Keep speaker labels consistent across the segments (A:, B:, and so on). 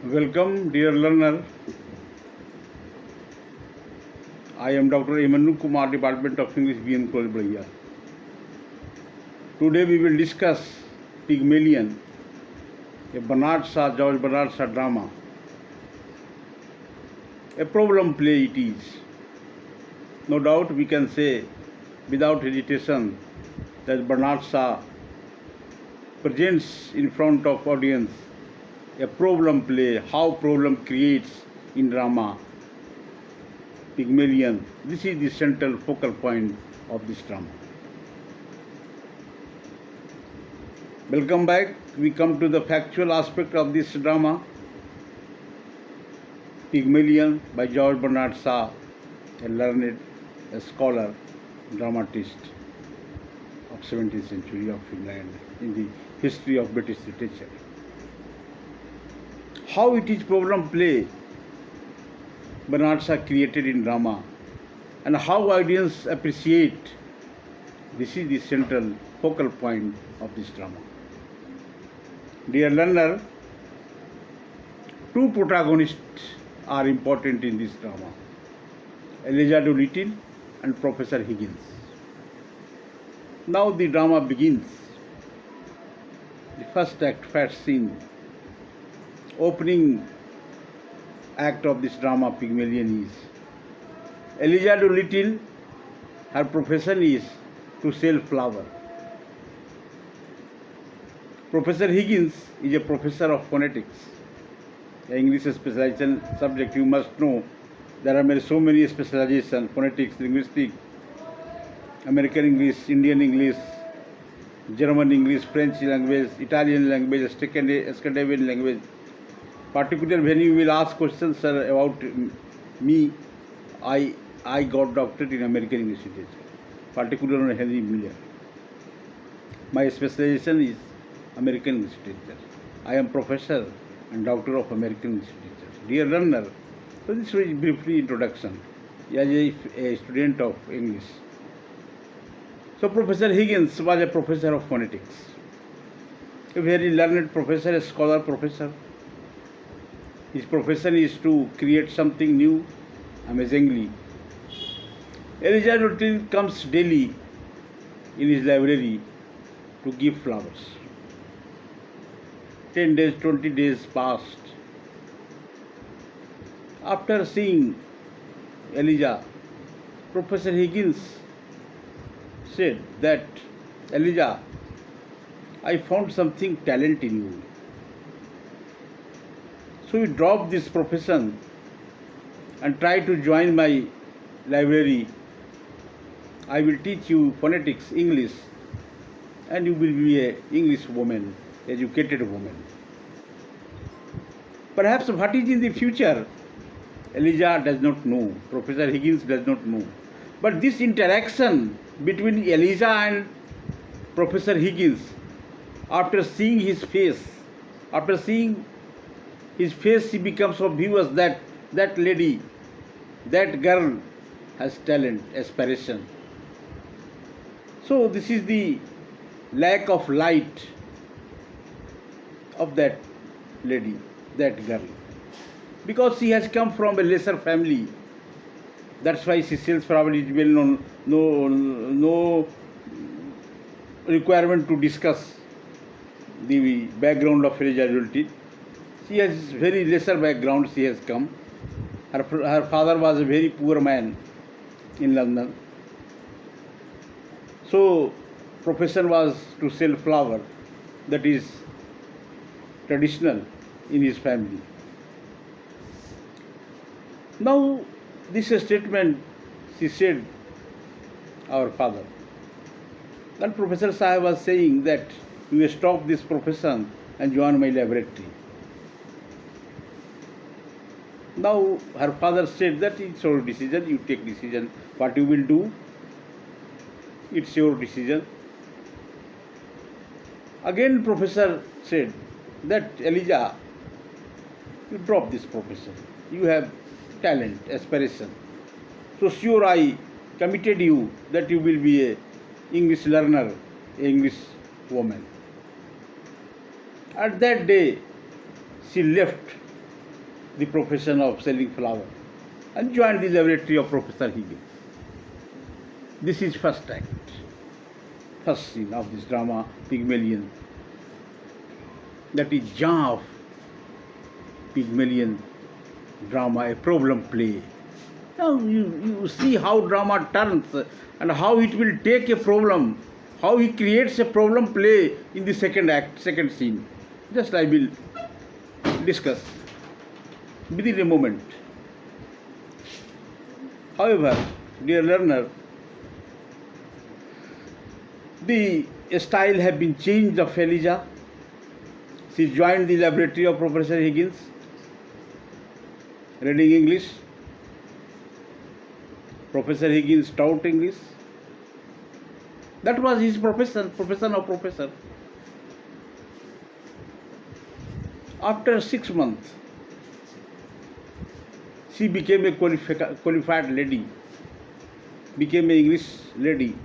A: Welcome, dear learner. I am Dr Abhimanyu Kumar, Department of English, BN College, Barhiya. Today we will discuss Pygmalion, a George Bernard Shaw drama. A problem play it is. No doubt we can say without hesitation that Bernard Shaw presents in front of audience a problem play, how problem creates in drama. Pygmalion, this is the central focal point of this drama. Welcome back. We come to the factual aspect of this drama. Pygmalion by George Bernard Shaw, a learned scholar, dramatist of 17th century of England in the history of British literature. How it is problem play Bernard Shaw created in drama and how audience appreciate, this is the central focal point of this drama. Dear learner, two protagonists are important in this drama, Elijah Doolittle and Professor Higgins. Now the drama begins. The first act, first scene, opening act of this drama Pygmalion is Elijah Doolittle, her profession is to sell flour. Professor Higgins is a professor of phonetics, an English specialization subject. You must know there are so many specializations: phonetics, linguistics, American English, Indian English, German English, French language, Italian language, Scandinavian language. Particular when you will ask questions, sir, about me, I got doctorate in American English literature, particularly on Henry Miller. My specialization is American English literature. I am professor and doctor of American English literature. Dear learner, so this was briefly introduction as a student of English. So Professor Higgins was a professor of phonetics, a very learned professor, a scholar professor. His profession is to create something new, amazingly. Elijah Doolittle comes daily in his library to give flowers. 10 days, 20 days passed. After seeing Elijah, Professor Higgins said that, Elijah, I found something talent in you. So you drop this profession and try to join my library. I will teach you phonetics, English, and you will be an English woman, educated woman. Perhaps what is in the future, Elijah does not know, Professor Higgins does not know. But this interaction between Elijah and Professor Higgins, after seeing his face, he becomes obvious that that lady, that girl has talent, aspiration. So this is the lack of light of that lady, that girl. Because she has come from a lesser family, that's why she sells probably is well known. No requirement to discuss the background of Elijah Doolittle. She has very lesser background, she has come. Her father was a very poor man in London. So, profession was to sell flour, that is traditional in his family. Now, this statement, she said, our father. Then Professor Sahib was saying that you will stop this profession and join my laboratory. Now her father said that it's your decision, you take decision. What you will do, it's your decision. Again Professor said that, Elijah, you drop this profession. You have talent, aspiration. So sure I committed you that you will be a English learner, English woman. At that day, she left the profession of selling flower and joined the laboratory of Professor Higgins. This is first act, first scene of this drama, Pygmalion. That is genre of Pygmalion drama, a problem play. Now you see how drama turns and how it will take a problem, how he creates a problem play in the second act, second scene. Just I will discuss within a moment. However, dear learner, the style have been changed of Elijah. She joined the laboratory of Professor Higgins, reading English. Professor Higgins taught English. That was his profession of professor. After 6 months, she became a qualified lady, became an English lady,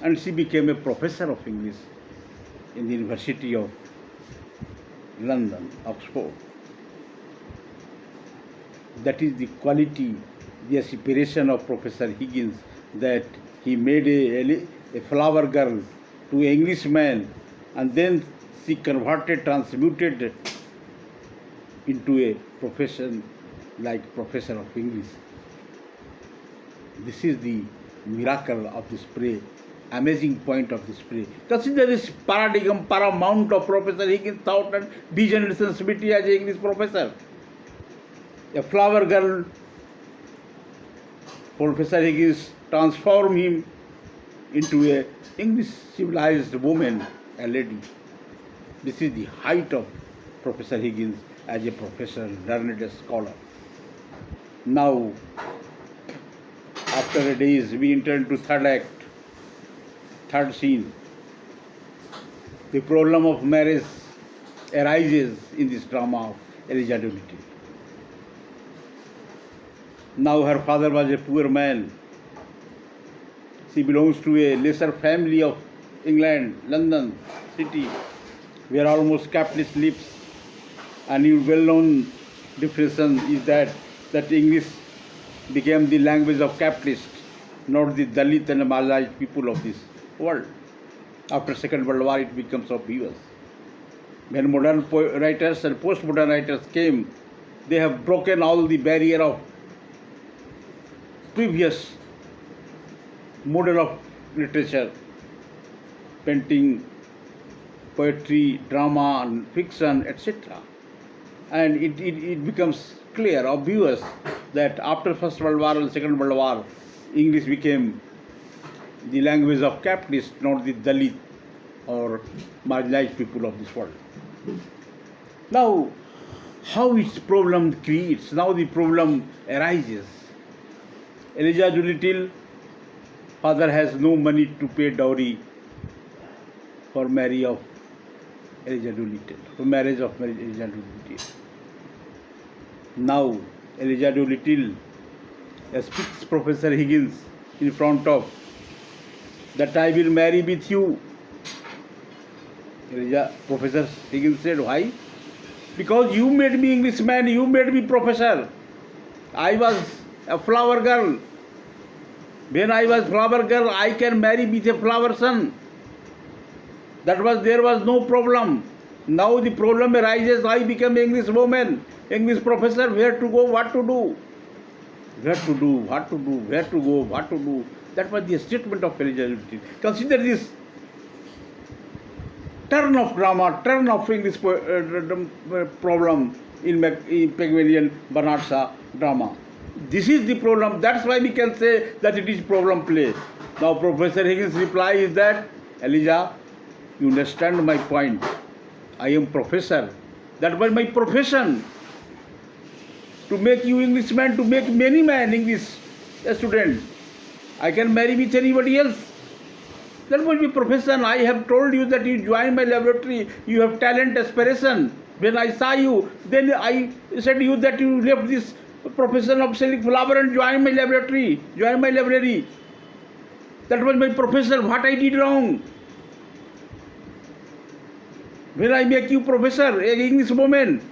A: and she became a professor of English in the University of London, Oxford. That is the quality, the aspiration of Professor Higgins, that he made a flower girl to an Englishman, and then she converted, transmuted into a profession like professor of English. This is the miracle of this play, amazing point of this play. Consider this paradigm, paramount of Professor Higgins' thought and vision and sensibility as an English professor. A flower girl, Professor Higgins transformed him into a English civilized woman, a lady. This is the height of Professor Higgins as a professor, learned a scholar. Now, after a days, we enter into third act, third scene. The problem of marriage arises in this drama of Elijah Doolittle. Now her father was a poor man. She belongs to a lesser family of England, London city, where almost capitalist lives. And your well-known definition is that English became the language of capitalists, not the Dalit and marginalized people of this world. After Second World War, it becomes obvious. When modern writers and postmodern writers came, they have broken all the barrier of previous model of literature, painting, poetry, drama, and fiction, etc. And it becomes clear, obvious, that after First World War and Second World War, English became the language of capitalists, not the Dalit or marginalized people of this world. Now, how its problem creates, now the problem arises. Elijah Doolittle, father has no money to pay dowry for marriage of Elijah Doolittle, for marriage of Elijah Doolittle. Now, Elijah Doolittle speaks Professor Higgins in front of that I will marry with you. Professor Higgins said, why? Because you made me Englishman, you made me professor. I was a flower girl. When I was flower girl, I can marry with a flower son. There was no problem. Now the problem arises, I become English woman, English professor, where to go, what to do? Where to do, what to do, where to go, what to do. That was the statement of Elijah Doolittle. Consider this turn of drama, turn of English problem in Pygmalion Bernard Shaw drama. This is the problem. That's why we can say that it is problem play. Now Professor Higgins' reply is that, Elijah, you understand my point. I am professor. That was my profession. To make you Englishman, to make many man English student. I can marry with anybody else. That was my profession. I have told you that you join my laboratory. You have talent, aspiration. When I saw you, then I said to you that you left this profession of selling flower and join my laboratory, join my library. That was my profession. What I did wrong? When I make you professor, an English woman,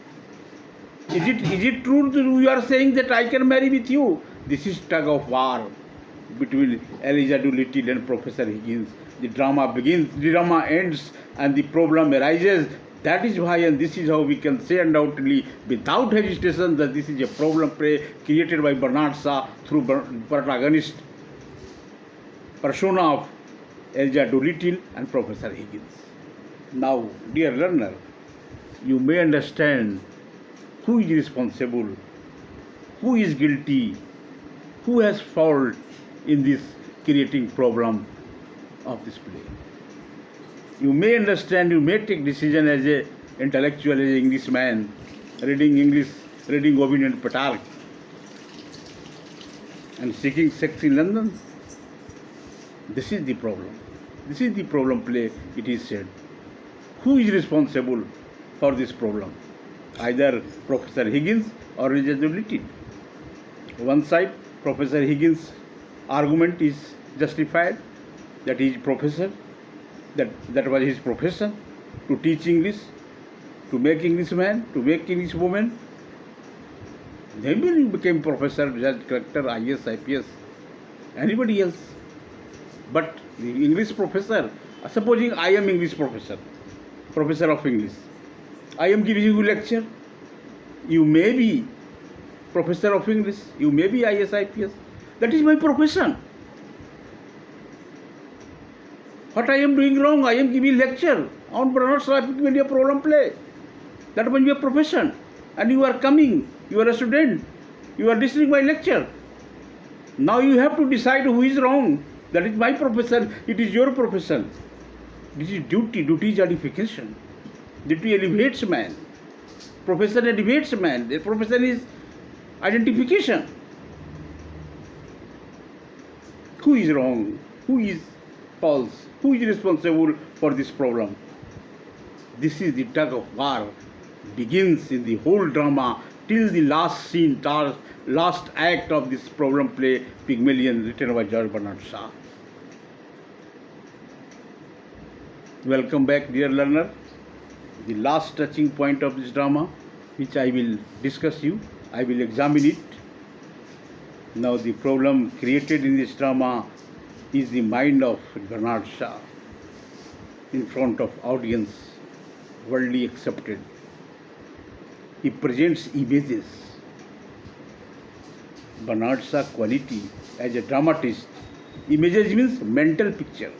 A: Is it true that you are saying that I can marry with you? This is tug of war between Elijah Doolittle and Professor Higgins. The drama begins, the drama ends, and the problem arises. That is why, and this is how we can say undoubtedly, without hesitation, that this is a problem play created by Bernard Shaw through protagonist persona of Elijah Doolittle and Professor Higgins. Now, dear learner, you may understand who is responsible, who is guilty, who has fault in this creating problem of this play. You may understand, you may take decision as a intellectual, as an Englishman, reading Ovid and Petrarch, and seeking sex in London. This is the problem. This is the problem play, it is said. Who is responsible for this problem? Either Professor Higgins or Elijah Doolittle. One side, Professor Higgins' argument is justified, that he is professor, that was his profession, to teach English, to make Englishman, to make English woman. Then when he became professor, judge, collector, IS, IPS, anybody else. But the English professor, supposing I am English professor of English, I am giving you lecture, you may be professor of English, you may be IS, IPS, that is my profession. What I am doing wrong, I am giving lecture on Bernard Shaw Pygmalion problem play. That was your profession. And you are coming, you are a student, you are listening my lecture. Now you have to decide who is wrong. That is my profession, it is your profession. This is duty, duty is edification. Duty elevates man. Profession elevates man. The profession is identification. Who is wrong? Who is false? Who is responsible for this problem? This is the tug of war. Begins in the whole drama till the last scene, last act of this problem play, Pygmalion, written by George Bernard Shaw. Welcome back, dear learner. The last touching point of this drama, which I will discuss you, I will examine it. Now the problem created in this drama is the mind of Bernard Shaw in front of audience, worldly accepted. He presents images. Bernard Shaw quality as a dramatist, images means mental picture,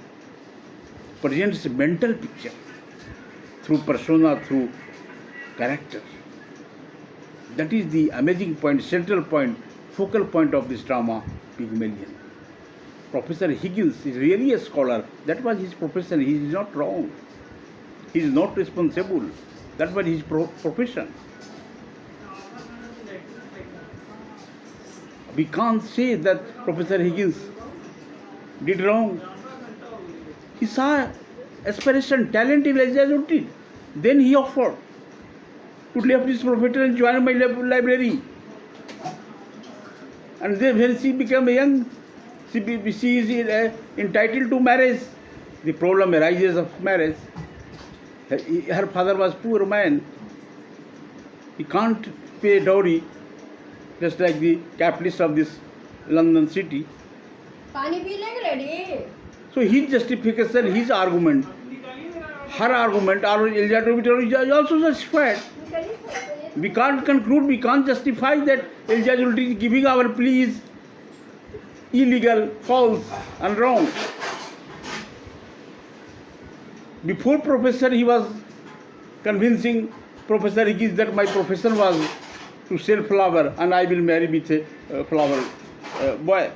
A: presents mental picture through persona, through character. That is the amazing point, central point, focal point of this drama, Pygmalion. Professor Higgins is really a scholar. That was his profession. He is not wrong. He is not responsible. That was his profession. We can't say that Professor Higgins did wrong. He saw aspiration, talent in Elijah Doolittle. Then he offered to leave his profession and join my library. And then when she became young, she is entitled to marriage. The problem arises of marriage. Her father was poor man. He can't pay dowry, just like the capitalist of this London city. So his justification, his argument, her argument, Elijah Doolittle is also justified. We can't conclude, we can't justify that Elijah Doolittle giving our plea is illegal, false and wrong. Before professor, he was convincing Professor Higgins that my profession was to sell flower and I will marry with a flower boy.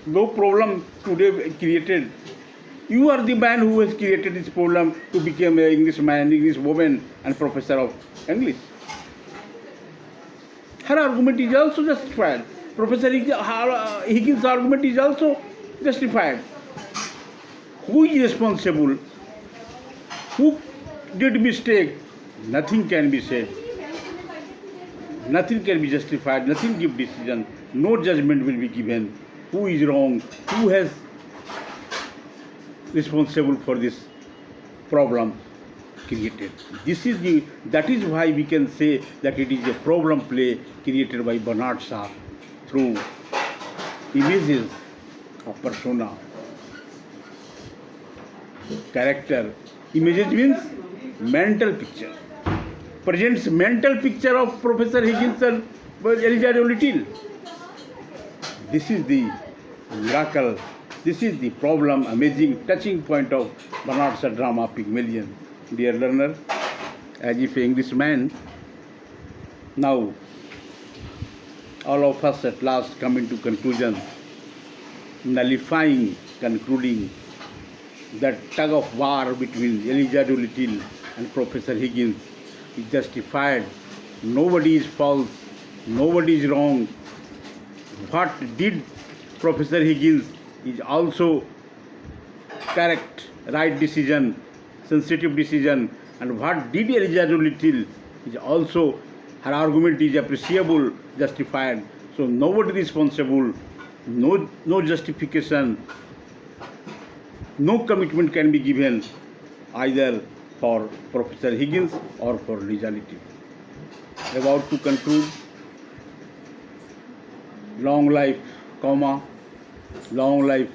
A: No problem today created. You are the man who has created this problem to become an Englishman, English woman and professor of English. Her argument is also justified. Professor Higgins' argument is also justified. Who is responsible? Who did mistake? Nothing can be said. Nothing can be justified. Nothing give decision. No judgment will be given. Who is wrong? Who has responsible for this problem created. That is why we can say that it is a problem play created by Bernard Shaw through images of persona, character. Images means mental picture. Presents mental picture of Professor Higgins and Elijah Doolittle. This is the miracle. This is the problem, amazing, touching point of Bernard Shaw drama Pygmalion. Dear learner, as if an Englishman, now all of us at last come into conclusion, nullifying, concluding that tug of war between Elijah Doolittle and Professor Higgins is justified. Nobody is false, nobody is wrong. What did Professor Higgins is also correct, right decision, sensitive decision, and what did Elijah Doolittle is also, her argument is appreciable, justified. So nobody responsible, no justification, no commitment can be given either for Professor Higgins or for Elijah Doolittle. About to conclude, long life, long life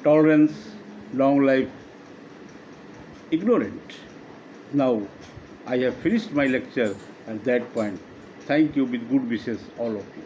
A: tolerance, long life ignorant. Now I have finished my lecture at that point. Thank you, with good wishes, all of you.